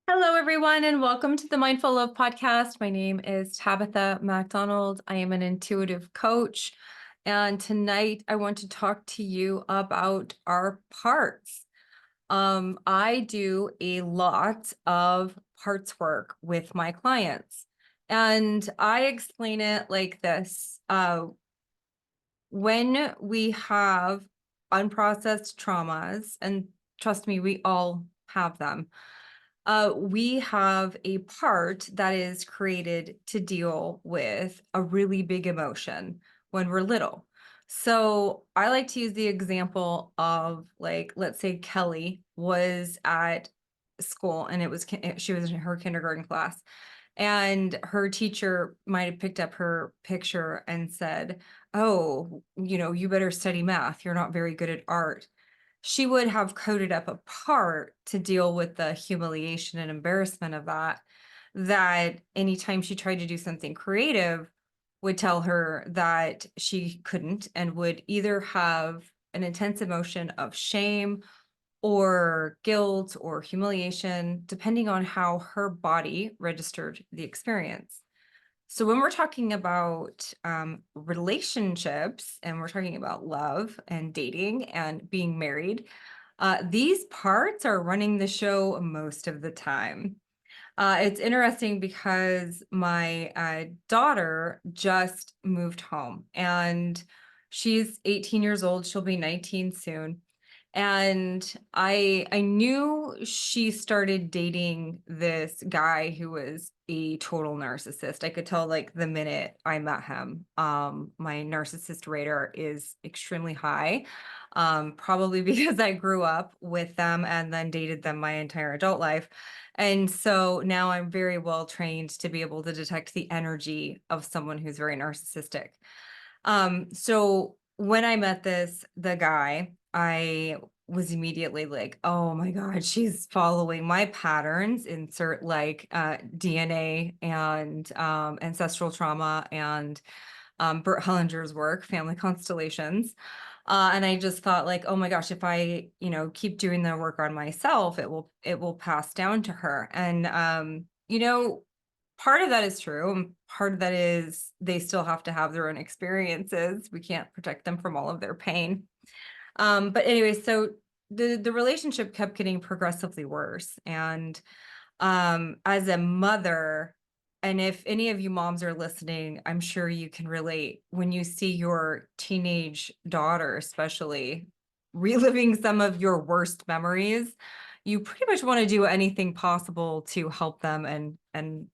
Hello, everyone, and welcome to the Mindful Love podcast. My name is Tabitha MacDonald. I am an intuitive coach. And tonight I want to talk to you about our parts. I do a lot of parts work with my clients, and I explain it like this. When we have unprocessed traumas, and trust me, we all have them, we have a part that is created to deal with a really big emotion when we're little. So I like to use the example of, like, let's say Kelly was at school and she was in her kindergarten class, and her teacher might have picked up her picture and said, "Oh, you better study math. You're not very good at art." She would have coded up a part to deal with the humiliation and embarrassment of that anytime she tried to do something creative would tell her that she couldn't, and would either have an intense emotion of shame or guilt or humiliation, depending on how her body registered the experience. So when we're talking about relationships, and we're talking about love and dating and being married, these parts are running the show most of the time. It's interesting because my daughter just moved home, and she's 18 years old. She'll be 19 soon. And I knew she started dating this guy who was a total narcissist. I could tell, like, the minute I met him. My narcissist radar is extremely high, probably because I grew up with them and then dated them my entire adult life. And so now I'm very well trained to be able to detect the energy of someone who's very narcissistic. So when I met the guy, I was immediately like, "Oh my God, she's following my patterns." Insert, like, DNA and ancestral trauma and Bert Hellinger's work, family constellations. And I just thought, like, oh my gosh, if I, keep doing the work on myself, it will pass down to her. And part of that is true, and part of that is they still have to have their own experiences. We can't protect them from all of their pain. But anyway, so the relationship kept getting progressively worse. And as a mother, and if any of you moms are listening, I'm sure you can relate when you see your teenage daughter, especially, reliving some of your worst memories. You pretty much want to do anything possible to help them and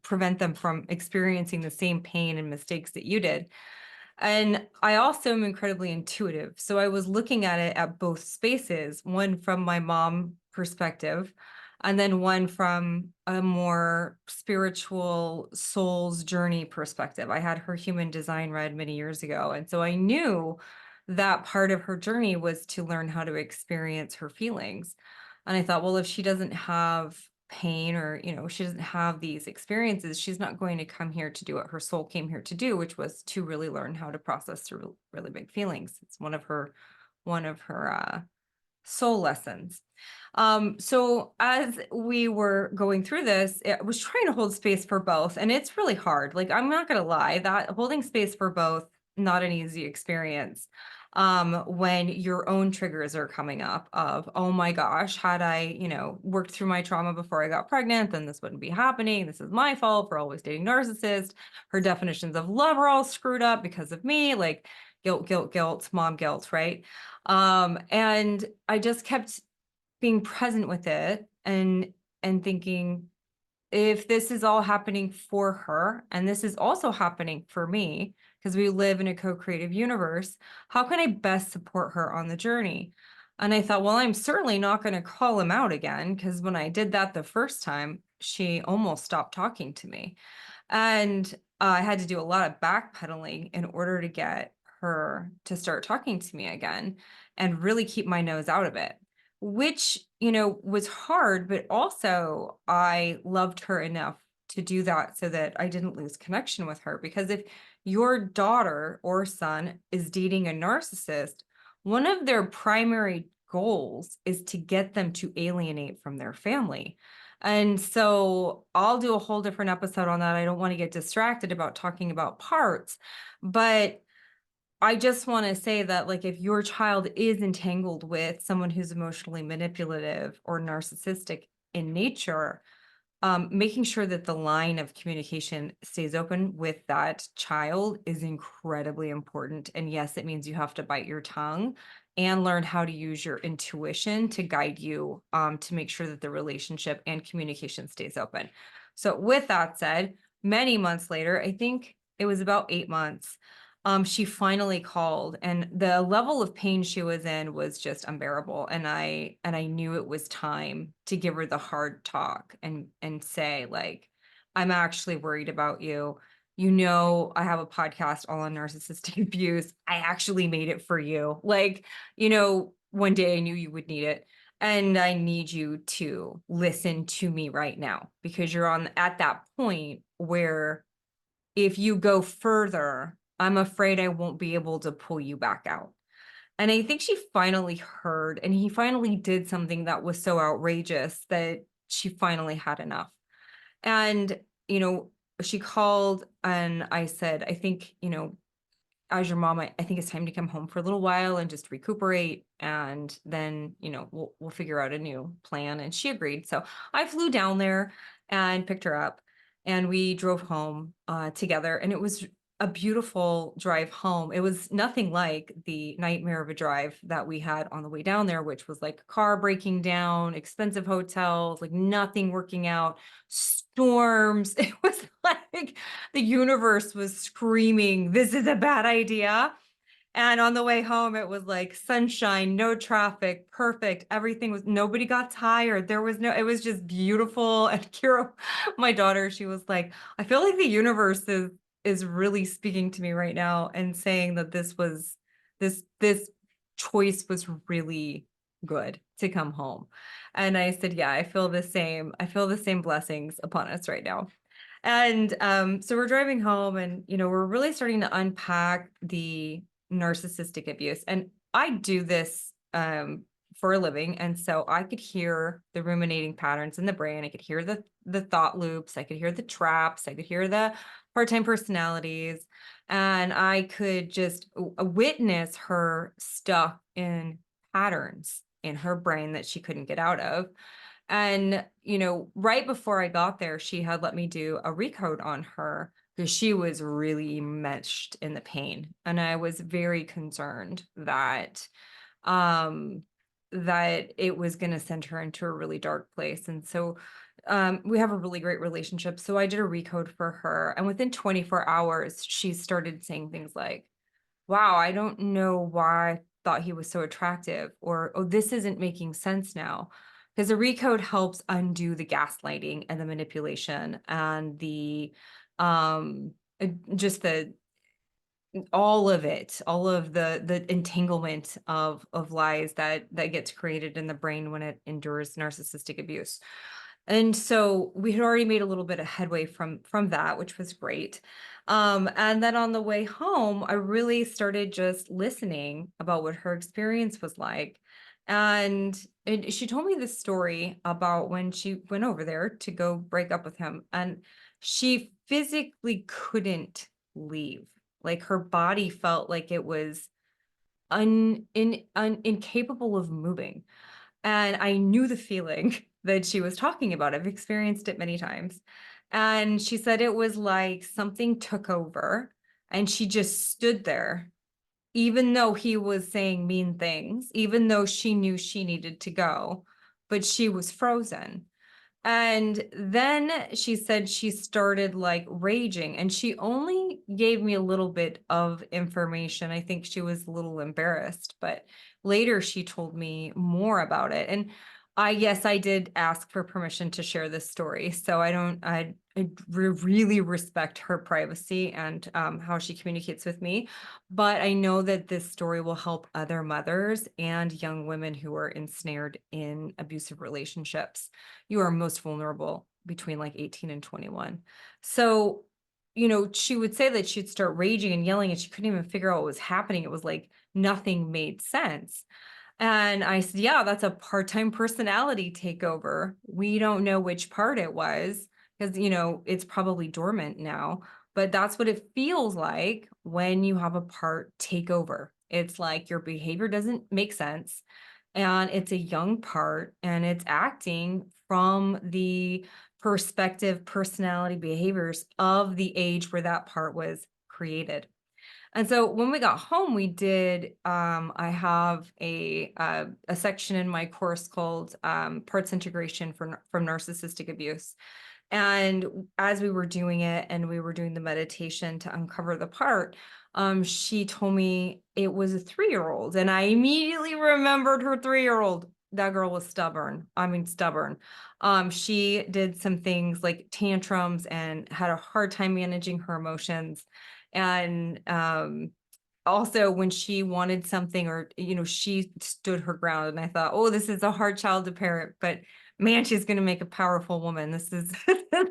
prevent them from experiencing the same pain and mistakes that you did. And I also am incredibly intuitive. So I was looking at it at both spaces, one from my mom perspective, and then one from a more spiritual soul's journey perspective. I had her human design read many years ago. And so I knew that part of her journey was to learn how to experience her feelings. And I thought, well, if she doesn't have pain, or she doesn't have these experiences, she's not going to come here to do what her soul came here to do, which was to really learn how to process through really big feelings. It's one of her soul lessons. So as we were going through this, I was trying to hold space for both, and it's really hard. Like, I'm not gonna lie, that holding space for both, not an easy experience. When your own triggers are coming up of, oh my gosh, had I, worked through my trauma before I got pregnant, then this wouldn't be happening. This is my fault for always dating narcissists. Her definitions of love are all screwed up because of me. Like, guilt, guilt, guilt, mom guilt, right? And I just kept being present with it, and thinking, if this is all happening for her and this is also happening for me, because we live in a co-creative universe, how can I best support her on the journey? And I thought, well, I'm certainly not going to call him out again, because when I did that the first time, she almost stopped talking to me. And I had to do a lot of backpedaling in order to get her to start talking to me again and really keep my nose out of it, which, was hard, but also I loved her enough to do that so that I didn't lose connection with her. Because if your daughter or son is dating a narcissist, one of their primary goals is to get them to alienate from their family. And so I'll do a whole different episode on that. I don't want to get distracted about talking about parts, but I just want to say that, like, if your child is entangled with someone who's emotionally manipulative or narcissistic in nature, making sure that the line of communication stays open with that child is incredibly important. And yes, it means you have to bite your tongue and learn how to use your intuition to guide you, to make sure that the relationship and communication stays open. So, with that said, many months later, I think it was about 8 months, she finally called, and the level of pain she was in was just unbearable. And I knew it was time to give her the hard talk and say, like, I'm actually worried about you. You know, I have a podcast all on narcissistic abuse. I actually made it for you. Like, one day I knew you would need it. And I need you to listen to me right now, because you're at that point where if you go further, I'm afraid I won't be able to pull you back out. And I think she finally heard, and he finally did something that was so outrageous that she finally had enough. And, she called and I said, I think, as your mom, I think it's time to come home for a little while and just recuperate. And then, we'll figure out a new plan. And she agreed. So I flew down there and picked her up, and we drove home together. And it was a beautiful drive home. It was nothing like the nightmare of a drive that we had on the way down there, which was like car breaking down, expensive hotels, like nothing working out, storms. It was like the universe was screaming, "This is a bad idea." And on the way home, it was like sunshine, no traffic, perfect. Everything was, nobody got tired. It was just beautiful. And Kira, my daughter, she was like, I feel like the universe is really speaking to me right now and saying that this choice was really good to come home. And I said, yeah, I feel the same. I feel the same blessings upon us right now. And so we're driving home, and we're really starting to unpack the narcissistic abuse. And I do this for a living, and so I could hear the ruminating patterns in the brain. I could hear the thought loops. I could hear the traps. I could hear the part-time personalities, and I could just witness her stuck in patterns in her brain that she couldn't get out of. And, right before I got there, she had let me do a recode on her because she was really enmeshed in the pain. And I was very concerned um, that it was going to send her into a really dark place. And so we have a really great relationship. So I did a recode for her. And within 24 hours, she started saying things like, wow, I don't know why I thought he was so attractive, or, oh, this isn't making sense now. Because the recode helps undo the gaslighting and the manipulation and the just the all of it, all of the entanglement of lies that gets created in the brain when it endures narcissistic abuse. And so we had already made a little bit of headway from that, which was great. And then on the way home, I really started just listening about what her experience was like. And she told me this story about when she went over there to go break up with him, and she physically couldn't leave. Like, her body felt like it was incapable of moving. And I knew the feeling that she was talking about. I've experienced it many times. And she said it was like something took over, and she just stood there, even though he was saying mean things, even though she knew she needed to go, but she was frozen. And then she said she started like raging, and she only gave me a little bit of information. I think she was a little embarrassed, but later she told me more about it. And yes, I did ask for permission to share this story. So I really respect her privacy and how she communicates with me. But I know that this story will help other mothers and young women who are ensnared in abusive relationships. You are most vulnerable between like 18 and 21. So, she would say that she'd start raging and yelling, and she couldn't even figure out what was happening. It was like nothing made sense. And I said, yeah, that's a part-time personality takeover. We don't know which part it was because, it's probably dormant now, but that's what it feels like when you have a part take over. It's like your behavior doesn't make sense and it's a young part and it's acting from the perspective, personality, behaviors of the age where that part was created. And so when we got home, we did, I have a section in my course called Parts Integration from Narcissistic Abuse. And as we were doing it and we were doing the meditation to uncover the part, she told me it was a 3-year-old. And I immediately remembered her 3-year-old. That girl was stubborn. I mean, stubborn. She did some things like tantrums and had a hard time managing her emotions. And also when she wanted something or, she stood her ground. And I thought, oh, this is a hard child to parent, but man, she's going to make a powerful woman. This is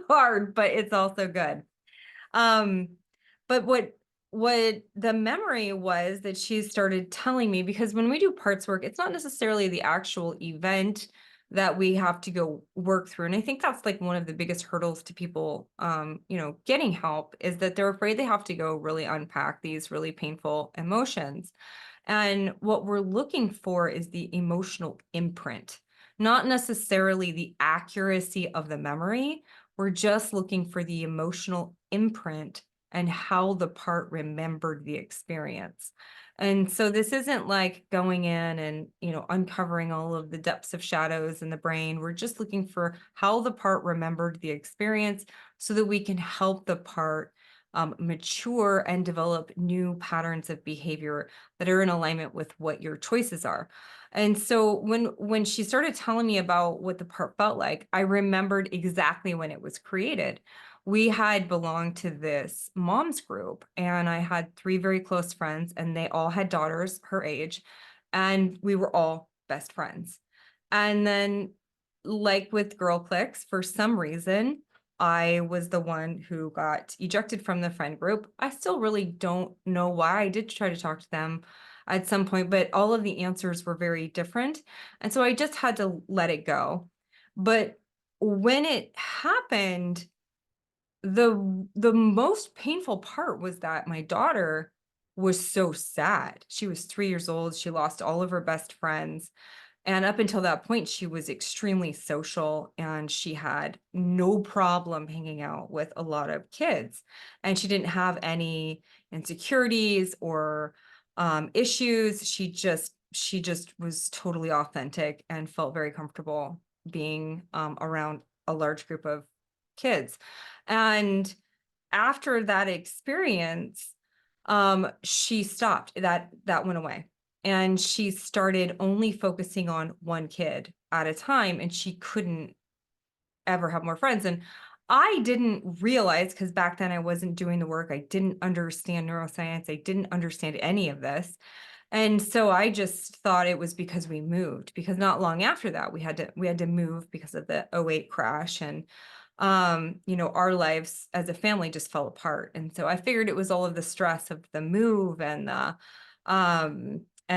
hard, but it's also good. Um, but what the memory was that she started telling me, because when we do parts work, it's not necessarily the actual event that we have to go work through. And I think that's like one of the biggest hurdles to people, getting help, is that they're afraid they have to go really unpack these really painful emotions. And what we're looking for is the emotional imprint, not necessarily the accuracy of the memory. We're just looking for the emotional imprint and how the part remembered the experience. And so this isn't like going in and, uncovering all of the depths of shadows in the brain. We're just looking for how the part remembered the experience so that we can help the part mature and develop new patterns of behavior that are in alignment with what your choices are. And so when she started telling me about what the part felt like, I remembered exactly when it was created. We had belonged to this mom's group, and I had 3 very close friends, and they all had daughters her age, and we were all best friends. And then, like with girl cliques, for some reason, I was the one who got ejected from the friend group. I still really don't know why. I did try to talk to them at some point, but all of the answers were very different. And so I just had to let it go. But when it happened, the most painful part was that my daughter was so sad. She was 3 years old. She lost all of her best friends. And up until that point, she was extremely social and she had no problem hanging out with a lot of kids. And she didn't have any insecurities or issues. She just was totally authentic and felt very comfortable being around a large group of kids. And after that experience, she stopped. That went away. And she started only focusing on one kid at a time, and she couldn't ever have more friends. And I didn't realize, because back then I wasn't doing the work, I didn't understand neuroscience, I didn't understand any of this. And so I just thought it was because we moved, because not long after that we had to move because of the '08 crash. And our lives as a family just fell apart. And so I figured it was all of the stress of the move and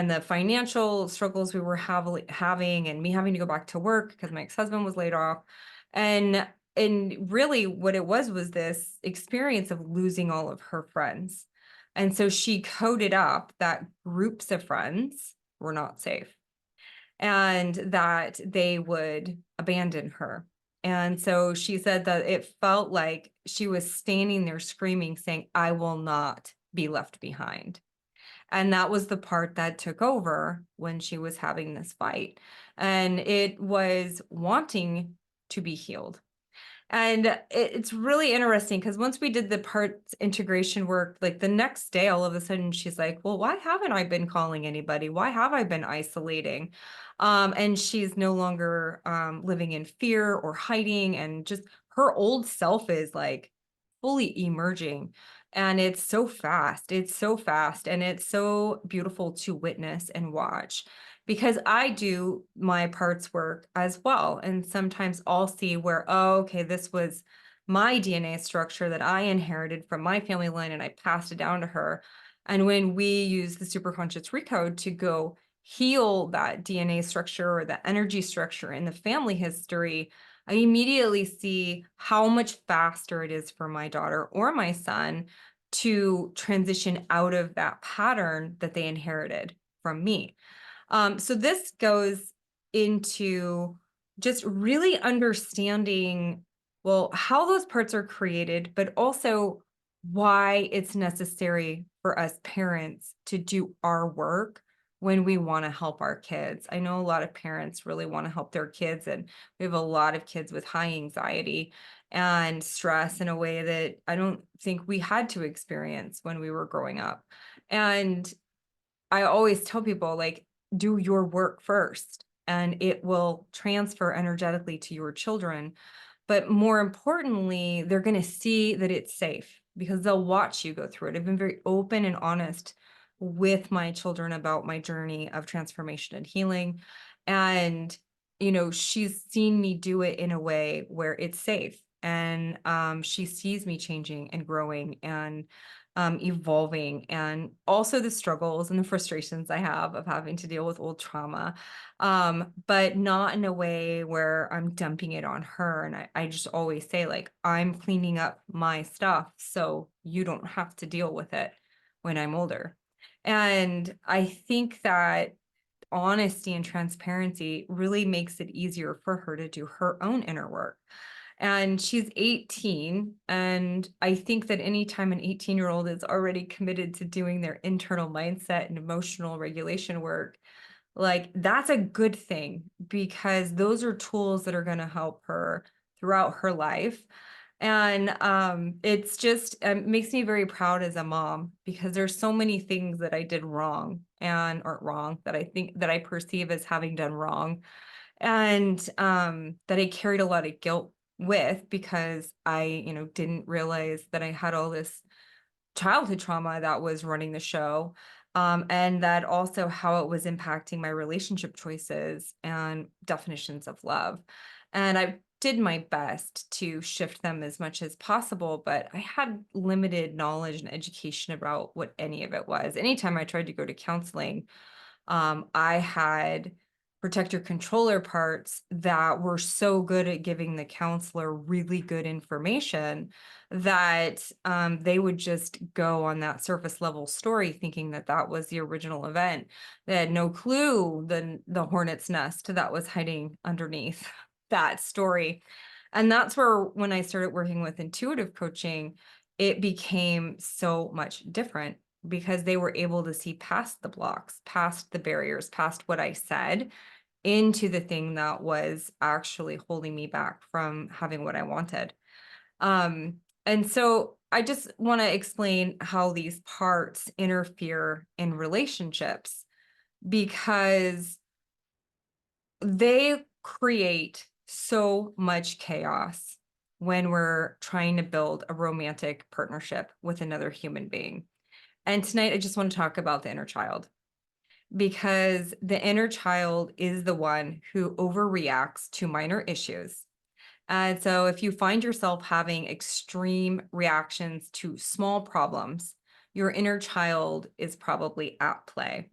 the financial struggles we were having, and me having to go back to work because my ex-husband was laid off. And really what it was this experience of losing all of her friends. And so she coded up that groups of friends were not safe and that they would abandon her. And so she said that it felt like she was standing there screaming, saying, I will not be left behind. And that was the part that took over when she was having this fight. And it was wanting to be healed. And it's really interesting because once we did the parts integration work, like the next day, all of a sudden she's like, well, why haven't I been calling anybody? Why have I been isolating? And she's no longer living in fear or hiding, and just her old self is like fully emerging. And it's so fast. It's so fast. And it's so beautiful to witness and watch, because I do my parts work as well. And sometimes I'll see where, oh, okay, this was my DNA structure that I inherited from my family line and I passed it down to her. And when we use the superconscious recode to go heal that DNA structure or the energy structure in the family history, I immediately see how much faster it is for my daughter or my son to transition out of that pattern that they inherited from me. So this goes into just really understanding, well, how those parts are created, but also why it's necessary for us parents to do our work when we want to help our kids. I know a lot of parents really want to help their kids, and we have a lot of kids with high anxiety and stress in a way that I don't think we had to experience when we were growing up. And I always tell people, like, do your work first, and it will transfer energetically to your children. But more importantly, they're going to see that it's safe because they'll watch you go through it. I've been very open and honest with my children about my journey of transformation and healing. And, she's seen me do it in a way where it's safe. And she sees me changing and growing and evolving, and also the struggles and the frustrations I have of having to deal with old trauma, but not in a way where I'm dumping it on her. And I just always say, like, I'm cleaning up my stuff so you don't have to deal with it when I'm older. And I think that honesty and transparency really makes it easier for her to do her own inner work. And she's 18. And I think that anytime an 18-year-old is already committed to doing their internal mindset and emotional regulation work, like, that's a good thing, because those are tools that are going to help her throughout her life. And it's just makes me very proud as a mom, because there's so many things that I did wrong and aren't wrong, that I think that I perceive as having done wrong, and that I carried a lot of guilt with, because I, didn't realize that I had all this childhood trauma that was running the show, and that also how it was impacting my relationship choices and definitions of love. And I did my best to shift them as much as possible, but I had limited knowledge and education about what any of it was. Anytime I tried to go to counseling, I had protector controller parts that were so good at giving the counselor really good information that they would just go on that surface level story, thinking that that was the original event. They had no clue the hornet's nest that was hiding underneath that story. And that's where, when I started working with intuitive coaching, it became so much different, because they were able to see past the blocks, past the barriers, past what I said, into the thing that was actually holding me back from having what I wanted. And so I just want to explain how these parts interfere in relationships, because they create so much chaos when we're trying to build a romantic partnership with another human being. And tonight, I just want to talk about the inner child, because the inner child is the one who overreacts to minor issues. And so if you find yourself having extreme reactions to small problems, your inner child is probably at play.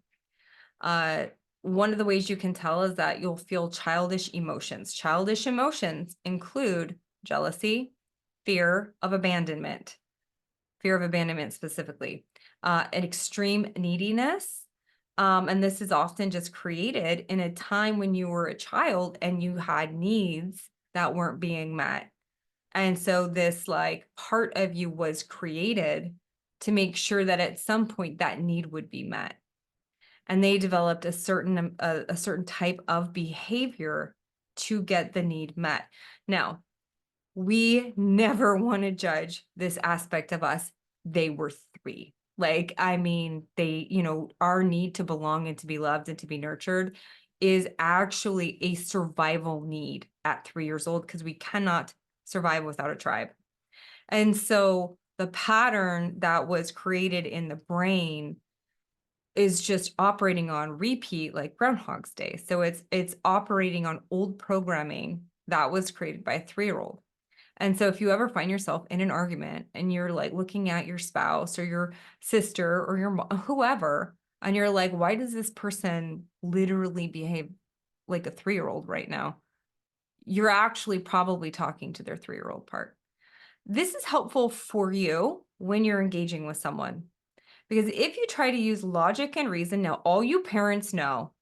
Uh, One of the ways you can tell is that you'll feel childish emotions. Childish emotions include jealousy, fear of abandonment specifically, an extreme neediness. And this is often just created in a time when you were a child and you had needs that weren't being met. And so this, like, part of you was created to make sure that at some point that need would be met. And they developed a certain type of behavior to get the need met. Now, we never want to judge this aspect of us. They were 3. Like, I mean, our need to belong and to be loved and to be nurtured is actually a survival need at 3 years old, because we cannot survive without a tribe. And so the pattern that was created in the brain is just operating on repeat, like Groundhog's Day. So it's operating on old programming that was created by a 3-year-old. And so if you ever find yourself in an argument and you're, like, looking at your spouse or your sister or your whoever, And you're like, why does this person literally behave like a 3-year-old right now? You're actually probably talking to their 3-year-old part. This is helpful for you when you're engaging with someone. Because if you try to use logic and reason, now all you parents know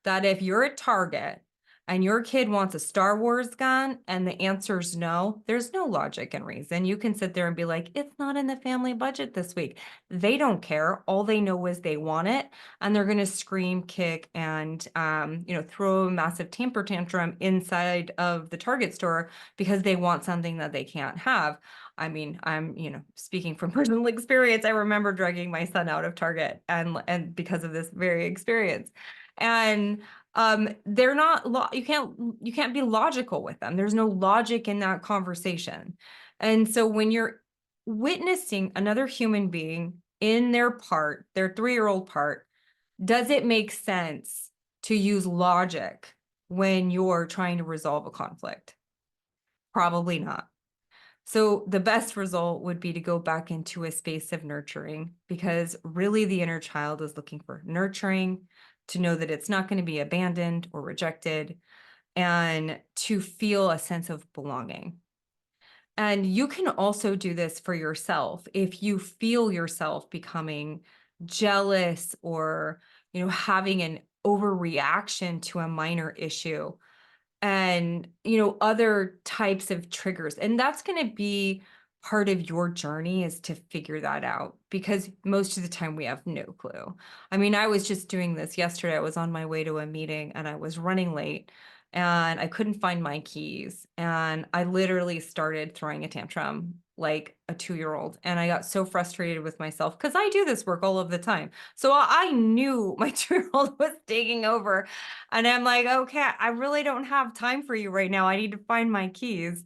that if you're at Target and your kid wants a Star Wars gun and the answer is no, there's no logic and reason. You can sit there and be like, it's not in the family budget this week. They don't care. All they know is they want it, and they're going to scream, kick, and throw a massive temper tantrum inside of the Target store because they want something that they can't have. I mean, I'm, speaking from personal experience, I remember dragging my son out of Target and because of this very experience. And they're not you can't be logical with them. There's no logic in that conversation. And so when you're witnessing another human being in their 3-year-old part, does it make sense to use logic when you're trying to resolve a conflict? Probably not. So the best result would be to go back into a space of nurturing, because really the inner child is looking for nurturing, to know that it's not going to be abandoned or rejected, and to feel a sense of belonging. And you can also do this for yourself if you feel yourself becoming jealous or, having an overreaction to a minor issue, and other types of triggers. And that's going to be part of your journey, is to figure that out, because most of the time we have no clue. I mean, I was just doing this yesterday. I was on my way to a meeting and I was running late and I couldn't find my keys, and I literally started throwing a tantrum like a 2-year-old, and I got so frustrated with myself because I do this work all of the time. So I knew my 2-year-old was taking over, and I'm like, okay, I really don't have time for you right now. I need to find my keys.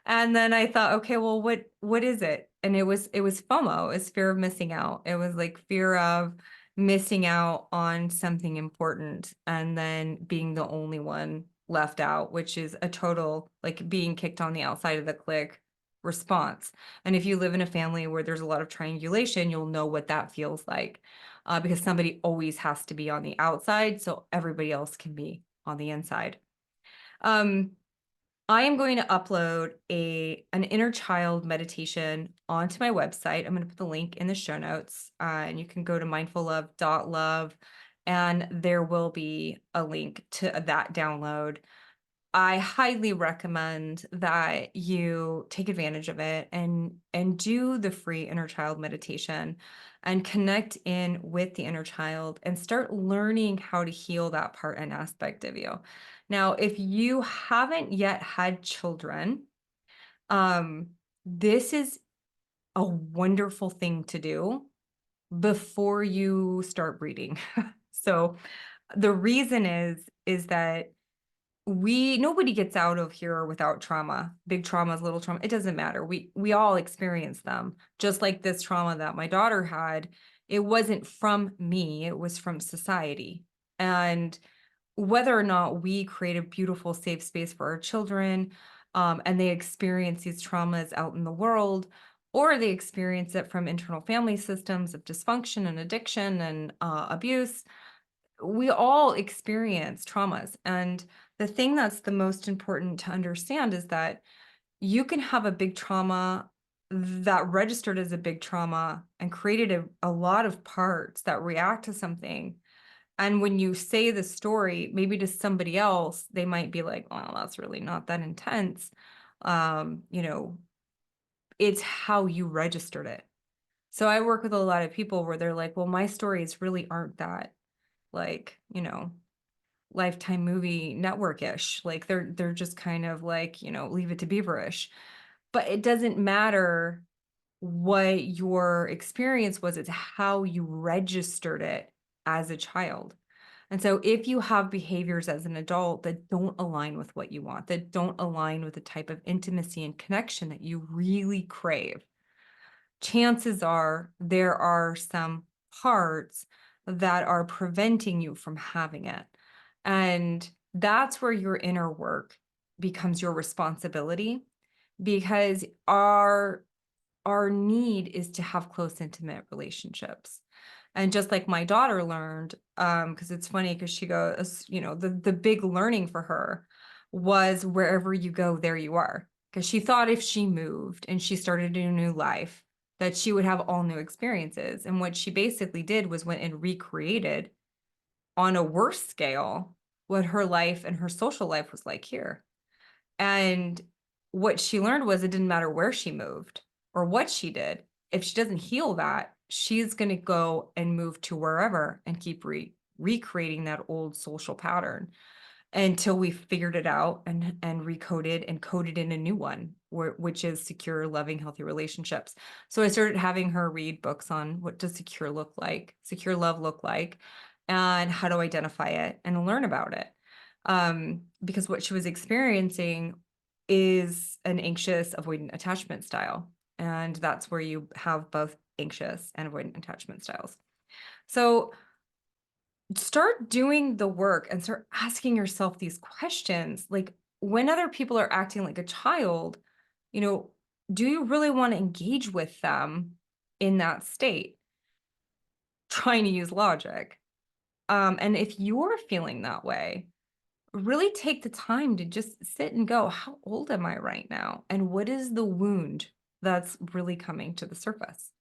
And then I thought, okay, well, what is it? And it was FOMO, it's fear of missing out. It was like fear of missing out on something important and then being the only one left out, which is a total, like, being kicked on the outside of the clique response. And if you live in a family where there's a lot of triangulation, you'll know what that feels like, because somebody always has to be on the outside so everybody else can be on the inside. Um, I am going to upload an inner child meditation onto my website. I'm going to put the link in the show notes, and you can go to mindfullove.love, and there will be a link to that download. I highly recommend that you take advantage of it and do the free inner child meditation and connect in with the inner child and start learning how to heal that part and aspect of you. Now, if you haven't yet had children, this is a wonderful thing to do before you start breeding. So the reason is that nobody gets out of here without trauma. Big traumas, little trauma, it doesn't matter. We all experience them. Just like this trauma that my daughter had, it wasn't from me, it was from society. And whether or not we create a beautiful, safe space for our children, and they experience these traumas out in the world, or they experience it from internal family systems of dysfunction and addiction and abuse, we all experience traumas. And the thing that's the most important to understand is that you can have a big trauma that registered as a big trauma and created a lot of parts that react to something. And when you say the story, maybe to somebody else, they might be like, well, that's really not that intense. You know, it's how you registered it. So I work with a lot of people where they're like, well, my stories really aren't that, like, Lifetime movie network-ish. Like they're just kind of like, Leave It to Beaver-ish. But it doesn't matter what your experience was, it's how you registered it as a child. And so if you have behaviors as an adult that don't align with what you want, that don't align with the type of intimacy and connection that you really crave, chances are there are some parts that are preventing you from having it. And that's where your inner work becomes your responsibility, because our need is to have close, intimate relationships. And just like my daughter learned, because it's funny because she goes, the big learning for her was wherever you go, there you are. Because she thought if she moved and she started a new life, that she would have all new experiences. And what she basically did was went and recreated on a worse scale what her life and her social life was like here. And what she learned was it didn't matter where she moved or what she did. If she doesn't heal that, she's going to go and move to wherever and keep recreating that old social pattern until we figured it out and recoded and coded in a new one, which is secure, loving, healthy relationships. So I started having her read books on what does secure love look like, and how to identify it and learn about it. Because what she was experiencing is an anxious avoidant attachment style. And that's where you have both anxious and avoidant attachment styles. So start doing the work and start asking yourself these questions. Like, when other people are acting like a child, you know, do you really want to engage with them in that state, trying to use logic? And if you're feeling that way, really take the time to just sit and go, how old am I right now? And what is the wound that's really coming to the surface?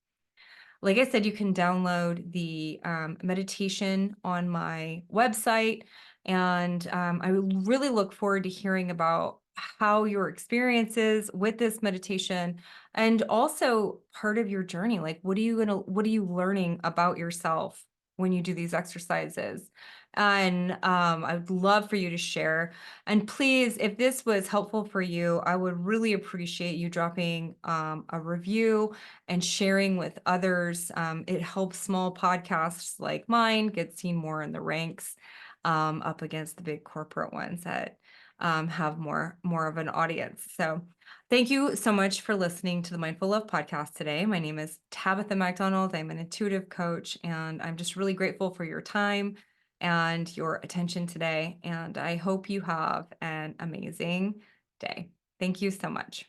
Like I said, you can download the meditation on my website. And I really look forward to hearing about how your experiences with this meditation, and also part of your journey. Like, what are you learning about yourself when you do these exercises? And I would love for you to share. And please, if this was helpful for you, I would really appreciate you dropping a review and sharing with others. It helps small podcasts like mine get seen more in the ranks, up against the big corporate ones that have more of an audience. So thank you so much for listening to the Mindful Love podcast today. My name is Tabitha MacDonald. I'm an intuitive coach, and I'm just really grateful for your time and your attention today. And I hope you have an amazing day. Thank you so much.